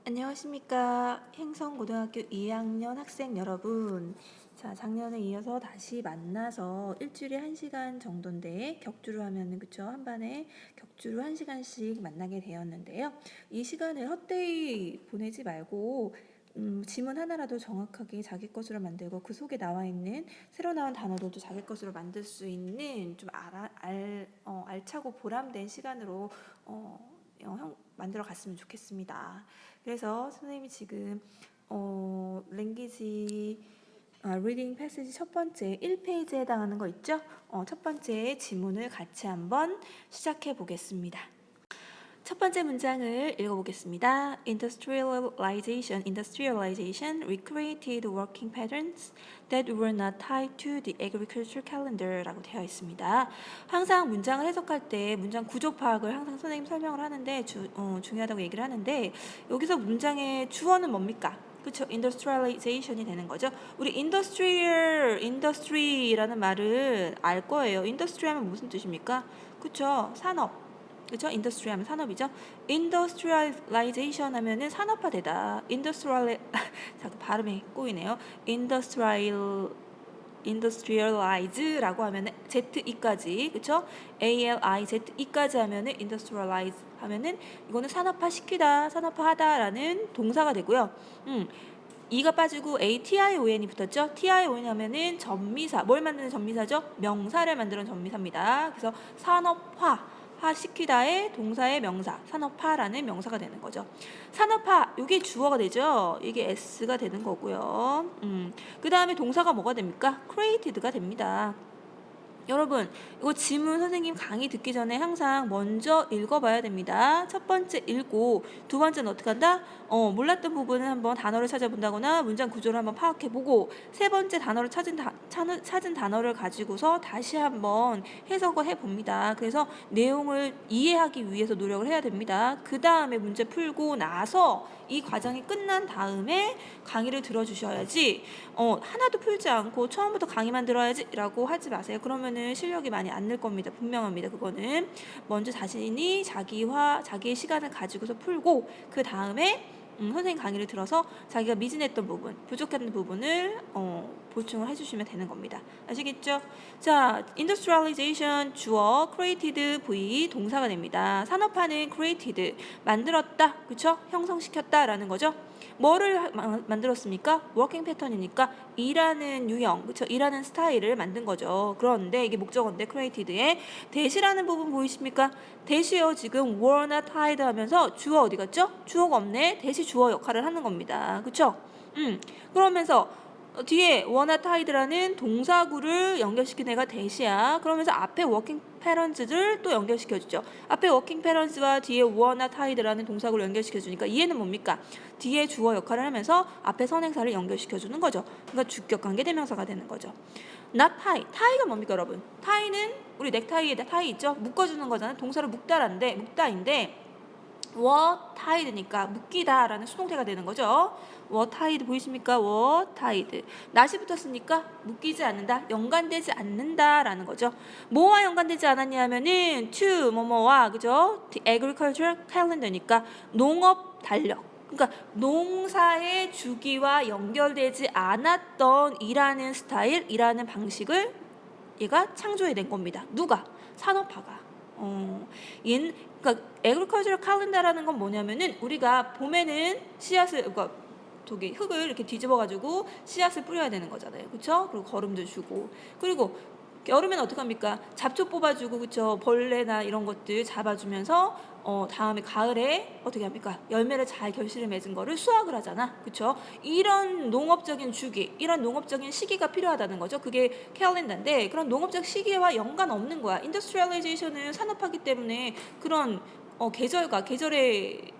안녕하십니까. 행성고등학교 2학년 학생 여러분. 자, 작년에 이어서 다시 만나서 일주일에 1시간 정도인데 격주로 하면은 그쵸? 한 반에 격주로 1시간씩 만나게 되었는데요. 이 시간을 헛되이 보내지 말고 지문 하나라도 정확하게 자기 것으로 만들고 그 속에 나와 있는 새로 나온 단어들도 자기 것으로 만들 수 있는 좀 알차고 보람된 시간으로 만들어 갔으면 좋겠습니다. 그래서 선생님이 지금 랭귀지 리딩 패시지 첫 번째 1페이지에 해당하는 거 있죠? 첫 번째 지문을 같이 한번 시작해 보겠습니다. 첫 번째 문장을 읽어보겠습니다. Industrialization recreated working patterns that were not tied to the agricultural calendar 라고 되어 있습니다. 항상 문장을 해석할 때 문장 구조 파악을 항상 선생님 설명을 하는데 중요하다고 얘기를 하는데 여기서 문장의 주어는 뭡니까? 그렇죠. industrialization이 되는 거죠. 우리 industry라는 말을 알 거예요. industry 하면 무슨 뜻입니까? 그렇죠. 산업. 그렇죠? 인더스트리 하면 산업이죠. industrialization 하면은 산업화되다. 자꾸 발음이 꼬이네요. industrialize라고 하면은 ZE까지, 그렇죠? ALIZE까지 하면은 industrialize 하면은 이거는 산업화시키다, 산업화하다라는 동사가 되고요. E가 빠지고 ATION이 붙었죠. TION 하면은 전미사. 뭘 만드는 전미사죠? 명사를 만드는 전미사입니다. 그래서 산업화 시키다의 동사의 명사, 산업화라는 명사가 되는 거죠. 산업화, 이게 주어가 되죠. 이게 S가 되는 거고요. 그 다음에 동사가 뭐가 됩니까? created가 됩니다. 여러분, 이거 지문 선생님 강의 듣기 전에 항상 먼저 읽어봐야 됩니다. 첫 번째 읽고 두 번째는 어떻게 한다? 몰랐던 부분은 한번 단어를 찾아본다거나 문장 구조를 한번 파악해보고 세 번째 단어를 찾은 단어를 가지고서 다시 한번 해석을 해봅니다. 그래서 내용을 이해하기 위해서 노력을 해야 됩니다. 그 다음에 문제 풀고 나서 이 과정이 끝난 다음에 강의를 들어주셔야지 하나도 풀지 않고 처음부터 강의만 들어야지 라고 하지 마세요. 그러면은 실력이 많이 안 늘 겁니다. 분명합니다. 그거는 먼저 자신이 자기의 시간을 가지고서 풀고 그 다음에 선생님 강의를 들어서 자기가 미진했던 부분, 부족했던 부분을 보충을 해주시면 되는 겁니다. 아시겠죠? 자, industrialization 주어, created V 동사가 됩니다. 산업화는 created 만들었다, 그렇죠? 형성시켰다라는 거죠. 뭐를 만들었습니까? 워킹 패턴이니까 일하는 유형, 그렇죠? 일하는 스타일을 만든 거죠. 그런데 이게 목적어인데 created의 대시라는 부분 보이십니까? 대시요 지금 were not tied 하면서 주어 어디 갔죠? 주어가 없네. 대시 주어 역할을 하는 겁니다. 그렇죠? 그러면서 뒤에 were not tied라는 동사구를 연결시킨 애가 대시야. 그러면서 앞에 working parents를 또 연결시켜주죠. 앞에 working parents와 뒤에 were not tied라는 동사구를 연결시켜주니까 이 애는 뭡니까? 뒤에 주어 역할을 하면서 앞에 선행사를 연결시켜주는 거죠. 그러니까 주격관계 대명사가 되는 거죠. not tie. tie가 뭡니까 여러분? tie는 우리 넥타이에 tie 있죠? 묶어주는 거잖아요. 동사를 묶다인데 were tied니까 묶이다라는 수동태가 되는 거죠. were tied 보이십니까? were tied. not이 붙었으니까 묶이지 않는다, 연관되지 않는다라는 거죠. 뭐와 연관되지 않았냐 하면은 to 뭐뭐와 그죠? the agricultural calendar니까 농업 달력. 그러니까 농사의 주기와 연결되지 않았던 일하는 스타일, 일하는 방식을 얘가 창조해낸 겁니다. 누가? 산업화가. 그러니까 agricultural calendar라는 건 뭐냐면은 우리가 봄에는 씨앗을 그러니까 저기 흙을 이렇게 뒤집어가지고 씨앗을 뿌려야 되는 거잖아요, 그렇죠? 그리고 거름도 주고 그리고 여름에는 어떻게 합니까? 잡초 뽑아주고 그쵸? 벌레나 이런 것들 잡아주면서 다음에 가을에 어떻게 합니까? 열매를 잘 결실을 맺은 거를 수확을 하잖아, 그쵸? 이런 농업적인 주기, 이런 농업적인 시기가 필요하다는 거죠. 그게 캘린더인데 그런 농업적 시기와 연관 없는 거야. 인더스트리얼라이제이션은 산업화기 때문에 그런 계절의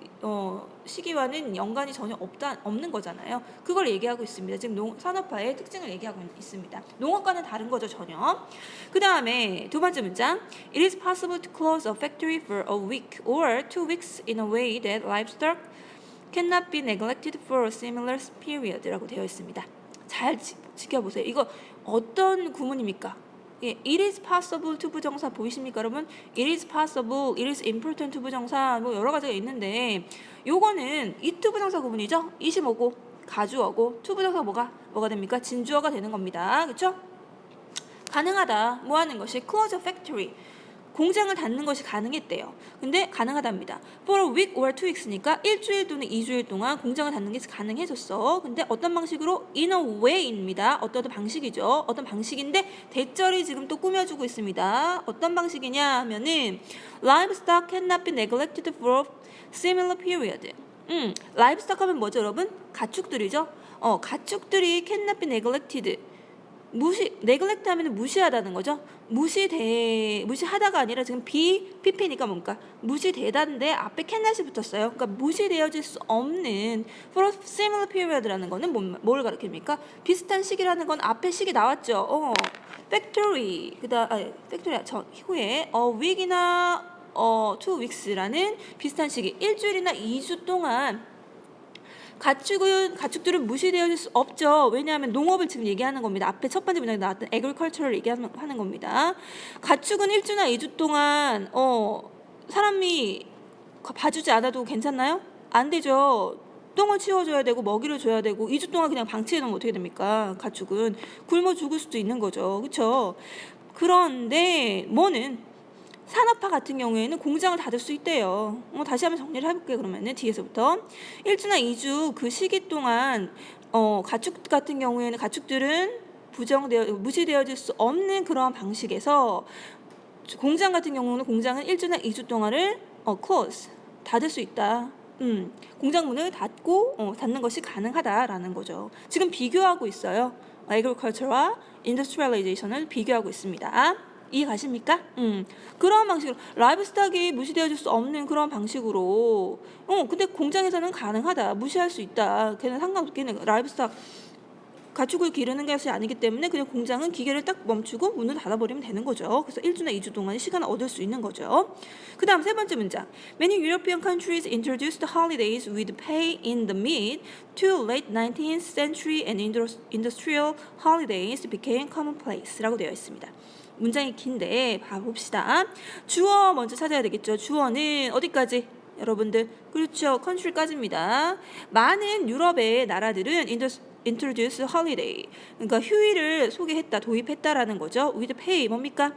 시기와는 연관이 전혀 없는 거잖아요. 그걸 얘기하고 있습니다. 지금 산업화의 특징을 얘기하고 있습니다. 농업과는 다른 거죠, 전혀. 그 다음에 두 번째 문장. It is possible to close a factory for a week or 2 weeks in a way that livestock cannot be neglected for a similar period 라고 되어 있습니다. 잘 지켜보세요. 이거 어떤 구문입니까? 예, it is possible to 부정사 보이십니까, 여러분? it is possible, it is important to 부정사 뭐 여러 가지가 있는데 요거는 it 부정사 구분이죠. it이 뭐고 가주어고 to 부정사 뭐가 됩니까? 진주어가 되는 겁니다. 그렇죠? 가능하다. 뭐 하는 것이 close a factory. 공장을 닫는 것이 가능했대요. 근데 가능하답니다. For a week or 2weeks니까 일주일 또는 2주일 동안 공장을 닫는 게 가능해졌어. 근데 어떤 방식으로? In a way입니다. 어떤 방식이죠. 어떤 방식인데 대절이 지금 또 꾸며주고 있습니다. 어떤 방식이냐 하면은 livestock cannot be neglected for similar period. livestock 하면 뭐죠, 여러분? 가축들이죠. 가축들이 cannot be neglected. neglect 하면 무시하다는 거죠. 무시하다가 아니라 지금 PP니까 뭡니까? 무시되다인데 앞에 cannot이 붙었어요. 그러니까 무시되어질 수 없는 for a similar period라는 거는 뭘 가리킵니까? 비슷한 시기라는 건 앞에 시기 나왔죠. factory factory 후에 a week이나 2weeks라는 비슷한 시기 일주일이나 2주 동안 가축들은 무시되어질 수 없죠. 왜냐하면 농업을 지금 얘기하는 겁니다. 앞에 첫 번째 문장에 나왔던 agriculture를 얘기하는 겁니다. 가축은 1주나 2주 동안 사람이 봐주지 않아도 괜찮나요? 안 되죠. 똥을 치워줘야 되고 먹이를 줘야 되고 2주 동안 그냥 방치해 놓으면 어떻게 됩니까? 가축은 굶어 죽을 수도 있는 거죠. 그렇죠? 그런데 뭐는 산업화 같은 경우에는 공장을 닫을 수 있대요. 다시 한번 정리를 해볼게요. 그러면은 뒤에서부터 1주나 2주 그 시기 동안 가축 같은 경우에는 가축들은 무시되어질 수 없는 그런 방식에서 공장 같은 경우는 공장은 1주나 2주 동안을 close 닫을 수 있다. 공장 문을 닫는 것이 가능하다라는 거죠. 지금 비교하고 있어요. agriculture와 industrialization을 비교하고 있습니다. 이해 가십니까? 그런 방식으로 라이브스탁이 무시되어질 수 없는 그런 방식으로 근데 공장에서는 가능하다. 무시할 수 있다. 걔는 상관없기는 라이브스탁 가축을 기르는 것이 아니기 때문에 그냥 공장은 기계를 딱 멈추고 문을 닫아버리면 되는 거죠. 그래서 1주나 2주 동안의 시간을 얻을 수 있는 거죠. 그 다음 세 번째 문장. Many European countries introduced holidays with pay in the mid to late 19th century and industrial holidays became commonplace 라고 되어 있습니다. 문장이 긴데 봐봅시다. 주어 먼저 찾아야 되겠죠. 주어는 어디까지? 여러분들 그렇죠. country까지입니다. 많은 유럽의 나라들은 introduce holiday 그러니까 휴일을 소개했다, 도입했다라는 거죠. with pay 뭡니까?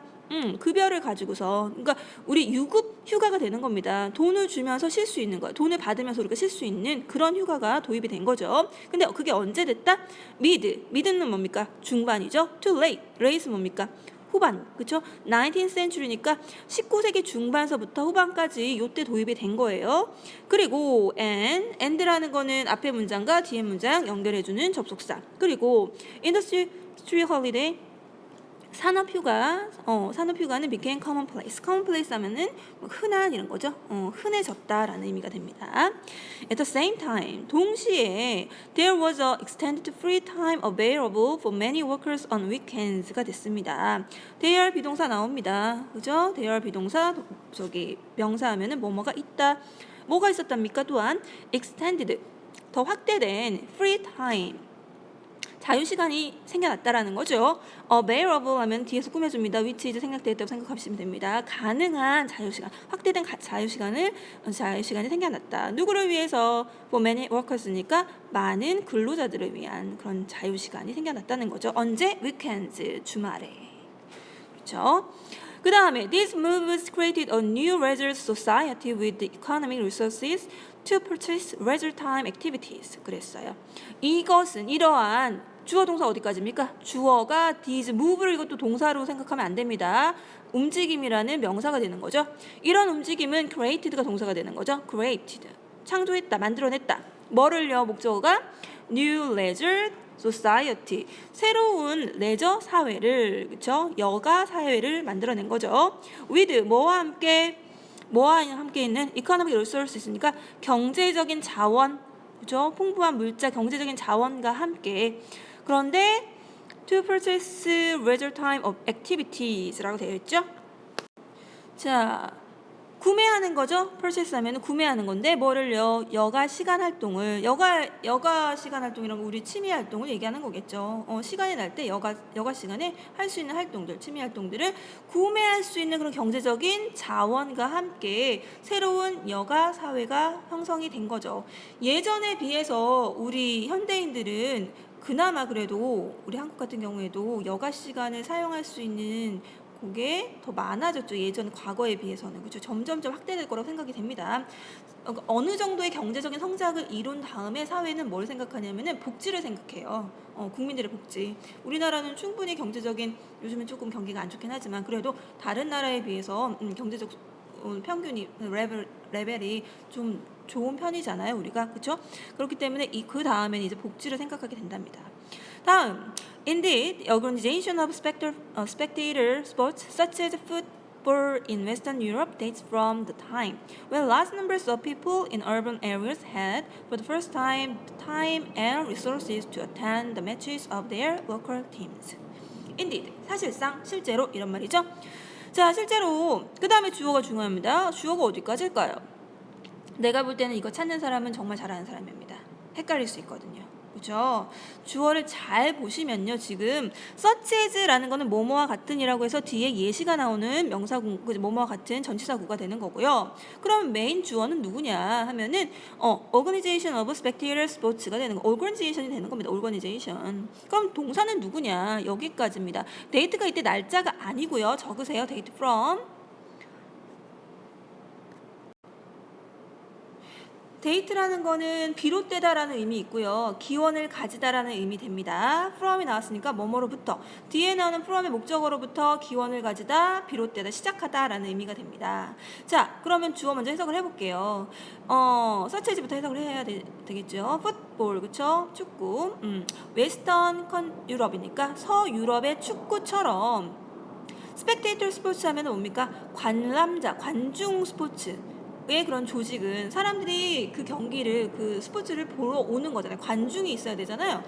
급여를 가지고서 그러니까 우리 유급 휴가가 되는 겁니다. 돈을 주면서 쉴 수 있는 거야. 돈을 받으면서 우리가 쉴 수 있는 그런 휴가가 도입이 된 거죠. 근데 그게 언제 됐다? mid는 뭡니까? 중반이죠. too late late는 뭡니까? 후반, 그렇죠? 19th century니까 19세기 중반서부터 후반까지 요때 도입이 된 거예요. 그리고 and라는 거는 앞에 문장과 뒤에 문장 연결해주는 접속사. 그리고 industry holiday 산업휴가는 became commonplace. commonplace 하면은 흔한 이런 거죠. 흔해졌다라는 의미가 됩니다. At the same time, 동시에 there was a extended free time available for many workers on weekends가 됐습니다. 대열 비동사 나옵니다. 그죠? 대열 비동사 명사하면은 뭐뭐가 있다. 뭐가 있었답니까? 또한 extended 더 확대된 free time 자유시간이 생겨났다라는 거죠. available 하면 뒤에서 꾸며줍니다. which is 생략되었다고 생각하시면 됩니다. 가능한 자유시간, 확대된 자유시간이 생겨났다. 누구를 위해서? for many workers니까 많은 근로자들을 위한 그런 자유시간이 생겨났다는 거죠. 언제? weekends, 주말에. 그렇죠? 그 다음에 These moves created a new leisure society with the economic resources to purchase leisure time activities. 그랬어요. 이것은 이러한 주어 동사 어디까지입니까? 주어가 these move를 이것도 동사로 생각하면 안 됩니다. 움직임이라는 명사가 되는 거죠. 이런 움직임은 created가 동사가 되는 거죠. created. 창조했다, 만들어냈다. 뭐를요? 목적어가 new leisure society. 새로운 레저 사회를, 그렇죠? 여가 사회를 만들어낸 거죠. with 뭐와 함께 있는 economic resources니까 경제적인 자원, 그렇죠? 풍부한 물자, 경제적인 자원과 함께. 그런데 to purchase leisure time of activities라고 되어 있죠. 자, 구매하는 거죠. purchase 하면은 구매하는 건데 뭐를요? 여가 시간 활동을 여가 시간 활동이라면 우리 취미 활동을 얘기하는 거겠죠. 시간이 날 때 여가 시간에 할 수 있는 활동들, 취미 활동들을 구매할 수 있는 그런 경제적인 자원과 함께 새로운 여가 사회가 형성이 된 거죠. 예전에 비해서 우리 현대인들은 그나마 그래도 우리 한국 같은 경우에도 여가 시간을 사용할 수 있는 그게 더 많아졌죠. 예전 과거에 비해서는. 그렇죠. 점점점 확대될 거라고 생각이 됩니다. 어느 정도의 경제적인 성장을 이룬 다음에 사회는 뭘 생각하냐면은 복지를 생각해요. 국민들의 복지. 우리나라는 충분히 경제적인 요즘은 조금 경기가 안 좋긴 하지만 그래도 다른 나라에 비해서 경제적 평균이 레벨이 좀 좋은 편이잖아요, 우리가. 그렇죠? 그렇기 때문에 그 다음에는 이제 복지를 생각하게 된답니다. 다음, indeed, the organization of spectator sports such as football in Western Europe dates from the time when large numbers of people in urban areas had, for the first time and resources to attend the matches of their local teams. Indeed, 사실상, 실제로 이런 말이죠. 자, 실제로 그 다음에 주어가 중요합니다. 주어가 어디까지일까요? 내가 볼 때는 이거 찾는 사람은 정말 잘하는 사람입니다. 헷갈릴 수 있거든요. 그죠? 주어를 잘 보시면요. 지금 such as라는 거는 뭐뭐와 같은이라고 해서 뒤에 예시가 나오는 명사구, 뭐뭐와 같은 전치사구가 되는 거고요. 그럼 메인 주어는 누구냐 하면은 organization of spectator sports가 되는 거. organization이 되는 겁니다. organization. 그럼 동사는 누구냐? 여기까지입니다. date가 이때 날짜가 아니고요. 적으세요. date from. 데이트라는 거는 비롯되다라는 의미 있고요. 기원을 가지다라는 의미 됩니다. from이 나왔으니까 뭐뭐로부터. 뒤에 나오는 from의 목적어로부터 기원을 가지다, 비롯되다, 시작하다라는 의미가 됩니다. 자, 그러면 주어 먼저 해석을 해볼게요. 서치지부터 해석을 해야 되겠죠. 풋볼, 그쵸? 축구. 웨스턴 유럽이니까 서유럽의 축구처럼 스펙테이터 스포츠 하면 뭡니까? 관람자, 관중 스포츠. 의 그런 조직은 사람들이 그 경기를 그 스포츠를 보러 오는 거잖아요. 관중이 있어야 되잖아요.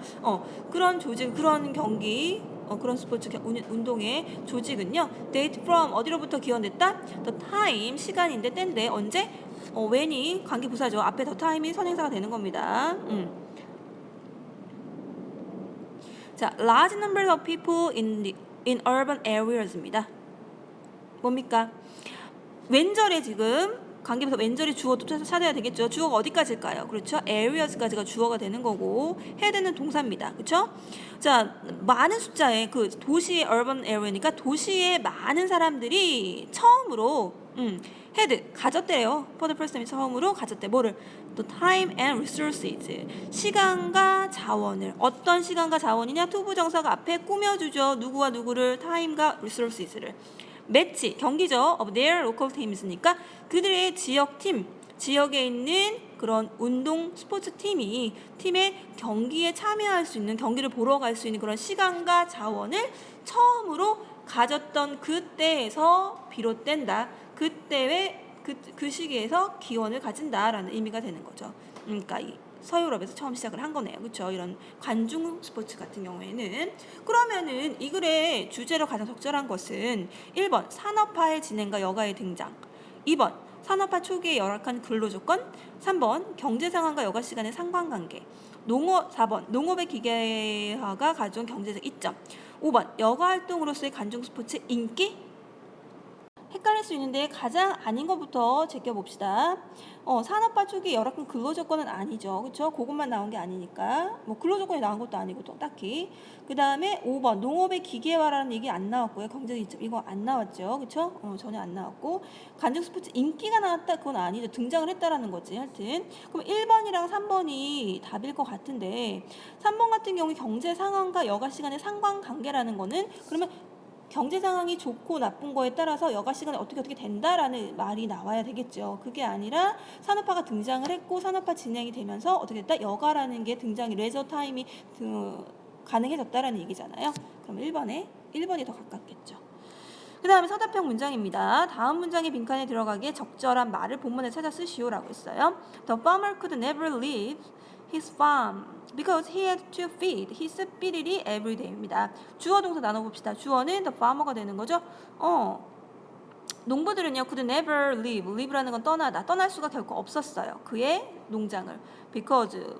그런 조직, 그런 경기, 그런 스포츠 운동의 조직은요. date from 어디로부터 기원됐다? the time 시간인데 때인데 언제? when이 관계 부사죠. 앞에 the time이 선행사가 되는 겁니다. 자, large number of people in urban areas입니다. 뭡니까? 왼절에 지금 관계부사 왼절이 주어도 찾아야 되겠죠. 주어가 어디까지일까요? 그렇죠. areas까지가 주어가 되는 거고 해야 되는 동사입니다. 그렇죠? 자, 많은 숫자의 그 도시의 urban area니까 도시의 많은 사람들이 처음으로 had 가졌대요. for the first time 처음으로 가졌대. 뭐를? the time and resources. 시간과 자원을. 어떤 시간과 자원이냐? 투부정사가 앞에 꾸며주죠. 누구와 누구를? time과 resources를. 매치, 경기죠. of their local teams니까 그들의 지역팀, 지역에 있는 그런 운동 스포츠 팀이 팀의 경기에 참여할 수 있는, 경기를 보러 갈 수 있는 그런 시간과 자원을 처음으로 가졌던 그때에서 비롯된다. 그때의 그 시기에서 기원을 가진다라는 의미가 되는 거죠. 그러니까 이 서유럽에서 처음 시작을 한 거네요. 그렇죠? 이런 관중 스포츠 같은 경우에는. 그러면은 이 글의 주제로 가장 적절한 것은 1번 산업화의 진행과 여가의 등장, 2번 산업화 초기의 열악한 근로조건, 3번 경제 상황과 여가 시간의 상관관계, 4번 농업의 기계화가 가져온 경제적 이점, 5번 여가 활동으로서의 관중 스포츠 인기. 헷갈릴 수 있는데 가장 아닌 것부터 제껴봅시다. 산업화 초기 열악한 근로조건은 아니죠. 그렇죠? 그것만 나온 게 아니니까. 뭐 근로조건이 나온 것도 아니고 또 딱히. 그 다음에 5번 농업의 기계화라는 얘기 안 나왔고요. 경제적 이점 이거 안 나왔죠. 그렇죠? 전혀 안 나왔고. 관중 스포츠 인기가 나왔다 그건 아니죠. 등장을 했다라는 거지. 하여튼. 그럼 1번이랑 3번이 답일 것 같은데 3번 같은 경우 경제 상황과 여가 시간의 상관관계라는 거는 그러면 경제 상황이 좋고 나쁜 거에 따라서 여가 시간에 어떻게 된다라는 말이 나와야 되겠죠. 그게 아니라 산업화가 등장을 했고 산업화 진행이 되면서 어떻게 됐다? 여가라는 게 등장이 레저 타임이 가능해졌다라는 얘기잖아요. 그럼 1번이 더 가깝겠죠. 그 다음에 서답형 문장입니다. 다음 문장의 빈칸에 들어가기에 적절한 말을 본문에 찾아 쓰시오라고 했어요. The farmer could never leave his farm because he had to feed his 삐리리 every day입니다. 주어 동사 나눠봅시다. 주어는 the farmer가 되는 거죠. 농부들은요, could never leave. leave라는 건 떠나다. 떠날 수가 결코 없었어요. 그의 농장을. because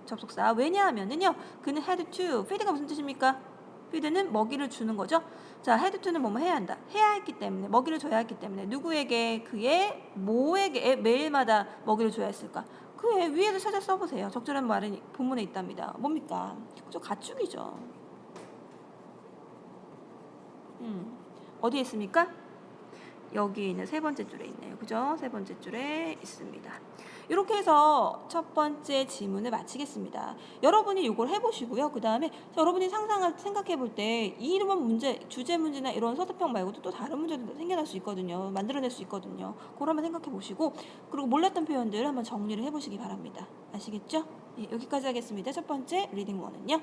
접속사. 왜냐하면은요, 그는 had to. feed가 무슨 뜻입니까? feed는 먹이를 주는 거죠. 자, had to는 뭐뭐 해야 한다. 해야 했기 때문에, 먹이를 줘야 했기 때문에 누구에게? 그의 뭐에게 매일마다 먹이를 줘야 했을까? 그의 위에도 찾아 써보세요. 적절한 말은 본문에 있답니다. 뭡니까? 그죠? 가축이죠. 어디에 있습니까? 여기 있는 세 번째 줄에 있네요. 그죠? 세 번째 줄에 있습니다. 이렇게 해서 첫 번째 지문을 마치겠습니다. 여러분이 이걸 해보시고요. 그 다음에 여러분이 생각해 볼 때 이런 문제, 주제 문제나 이런 서술형 말고도 또 다른 문제도 생겨날 수 있거든요. 만들어낼 수 있거든요. 그걸 한번 생각해 보시고, 그리고 몰랐던 표현들을 한번 정리를 해보시기 바랍니다. 아시겠죠? 예, 여기까지 하겠습니다. 첫 번째 리딩 1은요.